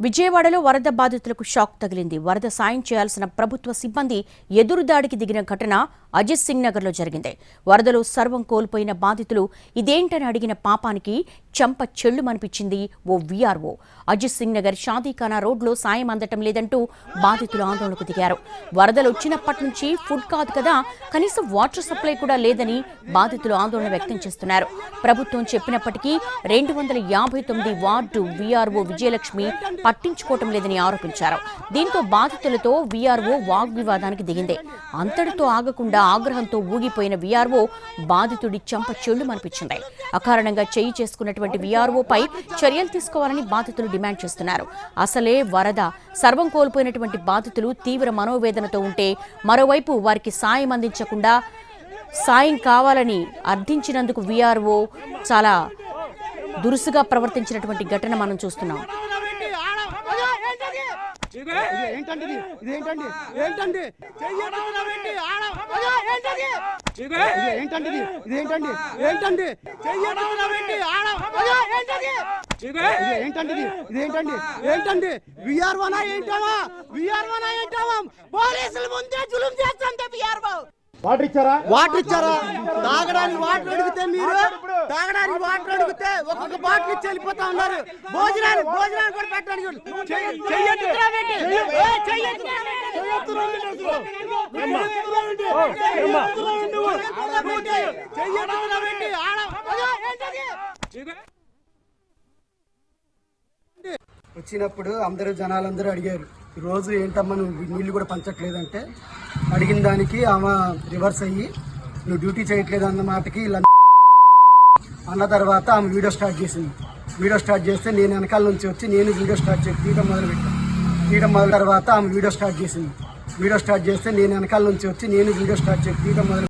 విజయవాడలో వరద బాధితులకు షాక్ తగిలింది. వరద సాయం చేయాల్సిన ప్రభుత్వ సిబ్బంది ఎదురుదాడికి దిగిన ఘటన అజిత్ సింగ్ నగర్లో జరిగింది. వరదలో సర్వం కోల్పోయిన బాధితులు ఇదేంటని అడిగిన పాపానికి చెంప చెళ్లుమనిపించింది ఓ వీఆర్ఓ. అజిత్ సింగ్ నగర్ షాదీఖానా రోడ్లో సాయం అందటం లేదంటూ బాధితులు ఆందోళనకు దిగారు. వరదలు వచ్చినప్పటి నుంచి ఫుడ్ కాదు కదా, కనీసం వాటర్ సప్లై కూడా లేదని బాధితులు ఆందోళన వ్యక్తం చేస్తున్నారు. ప్రభుత్వం చెప్పినప్పటికీ 259 వార్డు వీఆర్ఓ విజయలక్ష్మి పట్టించుకోవటం లేదని ఆరోపించారు. దీంతో బాధితులతో వీఆర్ఓ వాగ్వివాదానికి దిగింది. అంతటితో ఆగకుండా ఆగ్రహంతో ఊగిపోయిన వీఆర్ఓ బాధితుడి చెంప చెళ్లుమనిపించింది. అకారణంగా చేయి చేసుకున్నటువంటి వీఆర్ఓపై చర్యలు తీసుకోవాలని బాధితులు డిమాండ్ చేస్తున్నారు. అసలే వరద సర్వం కోల్పోయినటువంటి బాధితులు తీవ్ర మనోవేదనతో ఉంటే మరోవైపు వారికి సాయం అందించకుండా సాయం కావాలని అర్థించినందుకు వీఆర్ఓ చాలా దురుసుగా ప్రవర్తించినటువంటి ఘటన మనం చూస్తున్నాం. పోలీసులు ముందే జులుం చేస్తుంటే వాటర్ ఇచ్చారా? తాగడానికి వాటర్ అడిగితే మీరు తాగడానికి వాటర్ అడిగితే ఒక్కొక్క బాటిల్ ఇచ్చి వెళ్ళిపోతా ఉన్నారు. భోజనానికి కూడా పెట్టడానికి వచ్చినప్పుడు జనాలందరూ అడిగారు, రోజు ఏంటమ్మా నువ్వు నీళ్లు కూడా పంచట్లేదంటే, అడిగిన దానికి ఆమె రివర్స్ అయ్యి నువ్వు డ్యూటీ చేయట్లేదు అన్న మాటకి అన్న తర్వాత ఆమె వీడియో స్టార్ట్ చేసింది. వీడియో స్టార్ట్ చేస్తే నేను వెనకాల నుంచి వచ్చి నేను వీడియో స్టార్ట్ చేసి తీయడం మొదలు తర్వాత ఆమె వీడియో స్టార్ట్ చేసింది. వీడియో స్టార్ట్ చేస్తే నేను వెనకాల నుంచి వచ్చి నేను వీడియో స్టార్ట్ చేసి తీయడం మొదలు